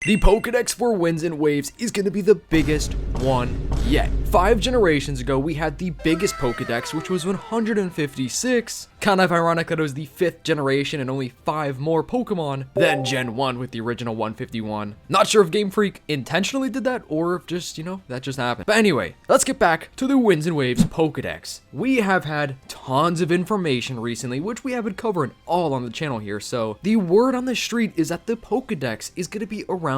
The Pokedex for Winds and Waves is going to be the biggest one yet. 5 generations ago, we had the biggest Pokedex, which was 156. Kind of ironic that it was the 5th generation and only 5 more Pokemon than Gen 1 with the original 151. Not sure if Game Freak intentionally did that or if just, that just happened. But anyway, let's get back to the Winds and Waves Pokedex. We have had tons of information recently, which we have been covering all on the channel here. So the word on the street is that the Pokedex is going to be around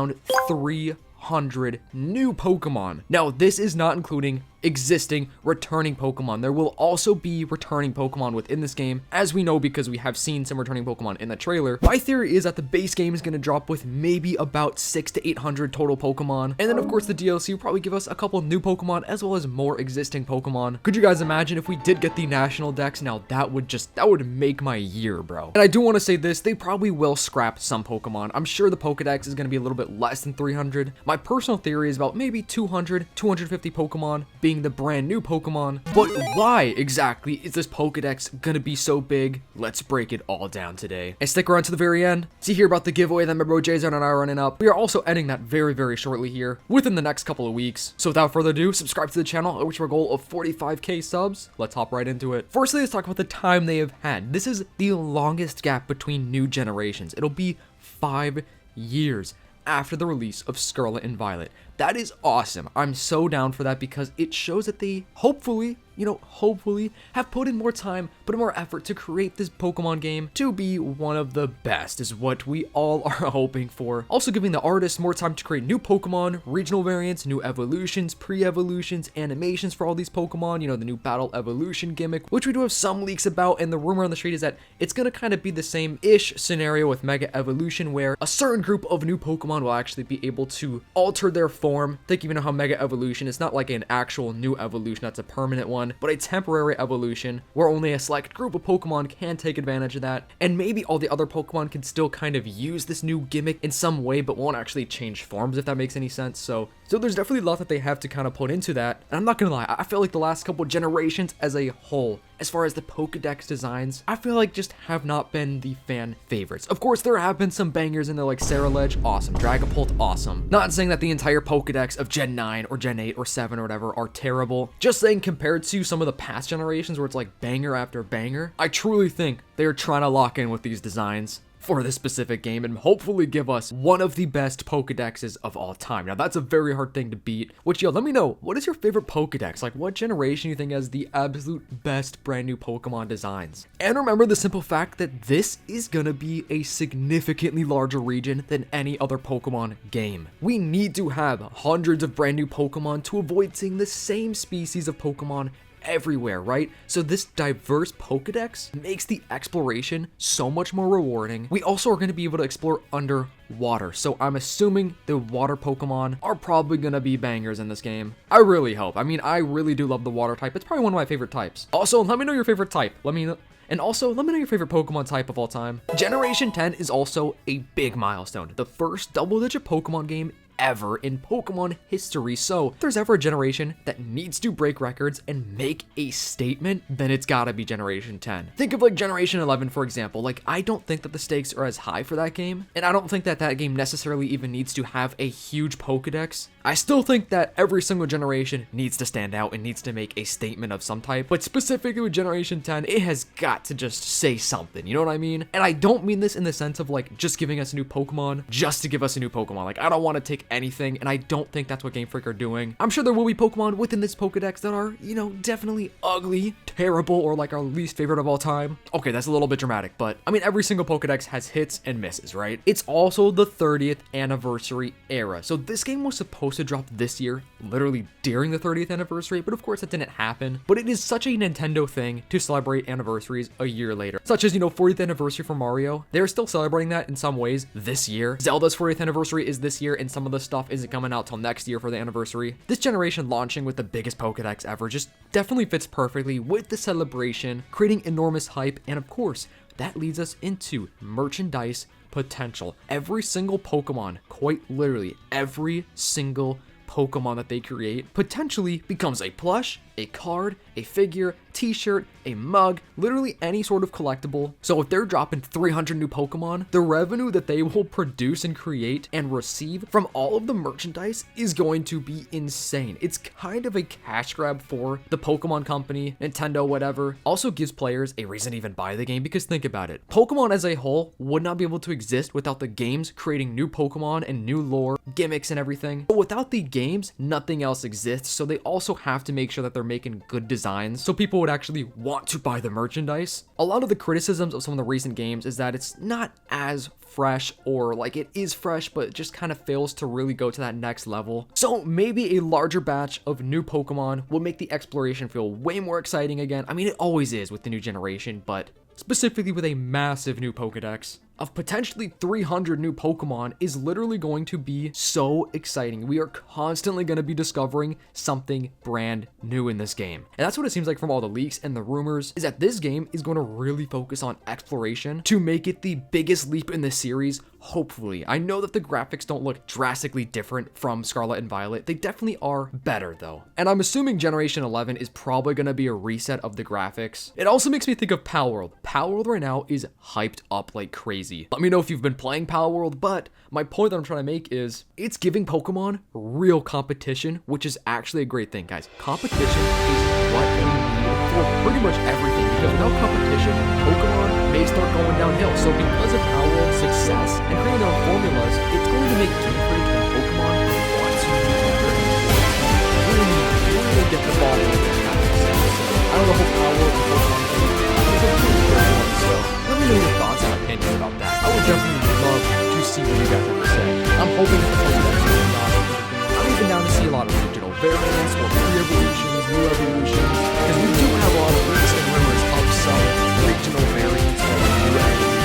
300 new Pokemon. Now, this is not including existing returning Pokemon. There will also be returning Pokemon within this game, as we know because we have seen some returning Pokemon in the trailer. My theory is that the base game is going to drop with maybe about 600 to 800 total Pokemon, and then of course the DLC will probably give us a couple new Pokemon as well as more existing Pokemon. Could you guys imagine if we did get the national dex? Now that would make my year, bro. And I do want to say this, they probably will scrap some Pokemon. I'm sure the Pokedex is going to be a little bit less than 300. My personal theory is about maybe 200, 250 Pokemon being the brand new Pokemon. But why exactly is this Pokedex gonna be so big? Let's break it all down today. And stick around to the very end to hear about the giveaway that my bro Jason and I are running up. We are also ending that very, very shortly here within the next couple of weeks. So without further ado, subscribe to the channel, which our goal of 45k subs. Let's hop right into it. Firstly, let's talk about the time they have had. This is the longest gap between new generations. It'll be 5 years after the release of Scarlet and Violet. That is awesome. I'm so down for that because it shows that they hopefully have put in more time, put in more effort to create this Pokemon game to be one of the best is what we all are hoping for. Also giving the artists more time to create new Pokemon, regional variants, new evolutions, pre-evolutions, animations for all these Pokemon, the new battle evolution gimmick, which we do have some leaks about, and the rumor on the street is that it's gonna kind of be the same-ish scenario with Mega Evolution where a certain group of new Pokemon will actually be able to alter their form. Think even how Mega Evolution is not like an actual new evolution that's a permanent one, but a temporary evolution where only a select group of Pokemon can take advantage of that, and maybe all the other Pokemon can still kind of use this new gimmick in some way but won't actually change forms, if that makes any sense. So there's definitely a lot that they have to kind of put into that, and I'm not gonna lie, I feel like the last couple generations as a whole, as far as the Pokedex designs, I feel like just have not been the fan favorites. Of course, there have been some bangers in there like Ledge, awesome, Dragapult, awesome. Not saying that the entire Pokedex of Gen 9 or Gen 8 or 7 or whatever are terrible, just saying compared to some of the past generations where it's like banger after banger, I truly think they're trying to lock in with these designs for this specific game and hopefully give us one of the best Pokedexes of all time. Now that's a very hard thing to beat, which let me know, what is your favorite Pokedex? Like what generation you think has the absolute best brand new Pokemon designs? And remember the simple fact that this is gonna be a significantly larger region than any other Pokemon game. We need to have hundreds of brand new Pokemon to avoid seeing the same species of Pokemon everywhere, right? So this diverse Pokedex makes the exploration so much more rewarding. We also are going to be able to explore underwater, so I'm assuming the water Pokemon are probably going to be bangers in this game. I really hope. I mean, I really do love the water type. It's probably one of my favorite types. Also, let me know your favorite type. Let me know your favorite Pokemon type of all time. Generation 10 is also a big milestone. The first double-digit Pokemon game ever in Pokemon history. So if there's ever a generation that needs to break records and make a statement, then it's gotta be Generation 10. Think of like Generation 11, for example. Like, I don't think that the stakes are as high for that game, and I don't think that that game necessarily even needs to have a huge Pokedex. I still think that every single generation needs to stand out and needs to make a statement of some type, but specifically with Generation 10, it has got to just say something, you know what I mean? And I don't mean this in the sense of like just giving us a new Pokemon just to give us a new Pokemon. Like, I don't want to take anything, and I don't think that's what Game Freak are doing. I'm sure there will be Pokemon within this Pokedex that are, definitely ugly, terrible, or like our least favorite of all time. Okay, that's a little bit dramatic, but I mean, every single Pokedex has hits and misses, right? It's also the 30th anniversary era. So this game was supposed to drop this year, literally during the 30th anniversary, but of course that didn't happen. But it is such a Nintendo thing to celebrate anniversaries a year later, such as, 40th anniversary for Mario. They're still celebrating that in some ways this year. Zelda's 40th anniversary is this year, and some of the stuff isn't coming out till next year for the anniversary. This generation launching with the biggest Pokedex ever just definitely fits perfectly with the celebration, creating enormous hype, and of course, that leads us into merchandise potential. Every single Pokemon, quite literally every single Pokemon that they create potentially becomes a plush, a card, a figure, t-shirt, a mug, literally any sort of collectible. So if they're dropping 300 new Pokemon, the revenue that they will produce and create and receive from all of the merchandise is going to be insane. It's kind of a cash grab for the Pokemon company, Nintendo, whatever. Also gives players a reason to even buy the game, because think about it. Pokemon as a whole would not be able to exist without the games creating new Pokemon and new lore, gimmicks and everything. But without the games, nothing else exists. So they also have to make sure that they're making good designs so people would actually want to buy the merchandise. A lot of the criticisms of some of the recent games is that it's not as fresh, or like it is fresh but it just kind of fails to really go to that next level. So maybe a larger batch of new Pokemon will make the exploration feel way more exciting again. I mean, it always is with the new generation, but specifically with a massive new Pokedex of potentially 300 new Pokemon is literally going to be so exciting. We are constantly going to be discovering something brand new in this game. And that's what it seems like from all the leaks and the rumors, is that this game is going to really focus on exploration to make it the biggest leap in the series. Hopefully. I know that the graphics don't look drastically different from Scarlet and Violet. They definitely are better though. And I'm assuming Generation 11 is probably going to be a reset of the graphics. It also makes me think of Palworld. Palworld right now is hyped up like crazy. Let me know if you've been playing Palworld, but my point that I'm trying to make is it's giving Pokemon real competition, which is actually a great thing, guys. Competition is what we need for pretty much everything, because without competition, Pokemon may start going downhill. So because of Palworld's success and creating their own formulas, it's going to make Game Freak and Pokemon want to be better. Really get the ball in their path. I don't know how Palworld and Pokemon can be. It's a pretty good one, so let me know your thoughts and opinions about that. I would definitely love to see what you guys have to say. I'm hoping that the Pokédex will not. I'm even down to see a lot of regional variants or re-evolutions, new evolutions, because we do have a lot of leaks and rumors of some regional variants or new evolutions.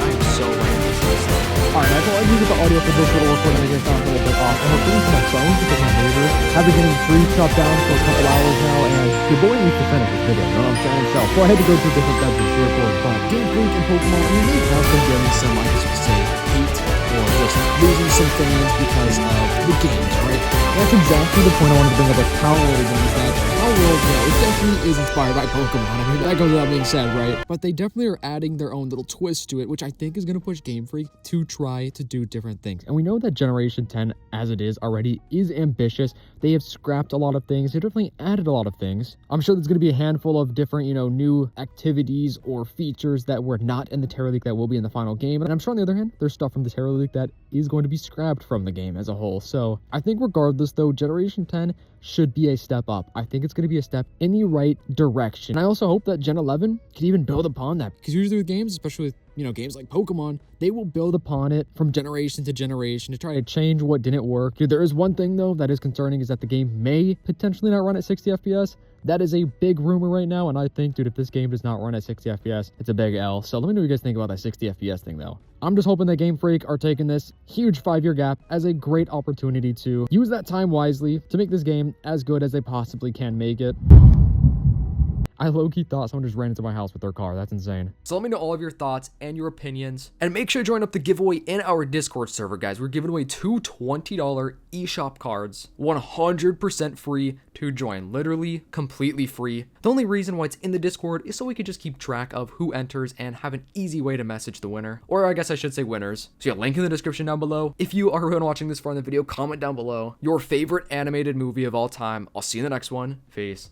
I'm so ready to see stuff. Alright, I thought I'd use the audio for this little recording to get sound a little bit off. I'm recording from my phone because my neighbor have been getting free chopped down for a couple hours now, and your boy needs to finish this video, you know what I'm saying? So I had to go to different bedrooms to record, but Game Freak and Pokemon, I mean, they have been getting some, I guess you could say, hate or just losing some fans because of the games, right? That's exactly the point I wanted to bring up with Palworld again, is that Palworld, you know, it definitely is inspired by Pokemon. I mean, that goes without being said, right? But they definitely are adding their own little twist to it, which I think is going to push Game Freak to try to do different things. And we know that Generation 10, as it is already, is ambitious. They have scrapped a lot of things. They definitely added a lot of things. I'm sure there's going to be a handful of different, you know, new activities or features that were not in the Terra League that will be in the final game. And I'm sure on the other hand, there's stuff from the Terra League that is going to be scrapped from the game as a whole. So I think regardless though, Generation 10 should be a step up. I think it's going to be a step in the right direction. And I also hope that Gen 11 can even build upon that, because usually with games, especially with, you know, games like Pokemon, they will build upon it from generation to generation to try to change what didn't work. Dude, there is one thing though that is concerning, is that the game may potentially not run at 60 FPS. That is a big rumor right now, and I think, dude, if this game does not run at 60 FPS, it's a big L. So let me know what you guys think about that 60 FPS thing though. I'm just hoping that Game Freak are taking this huge 5-year gap as a great opportunity to use that time wisely to make this game as good as they possibly can make it. I low-key thought someone just ran into my house with their car. That's insane. So let me know all of your thoughts and your opinions. And make sure to join up the giveaway in our Discord server, guys. We're giving away 2 $20 eShop cards, 100% free to join. Literally completely free. The only reason why it's in the Discord is so we could just keep track of who enters and have an easy way to message the winner. Or I guess I should say winners. So yeah, link in the description down below. If you are watching this far in the video, comment down below your favorite animated movie of all time. I'll see you in the next one. Peace.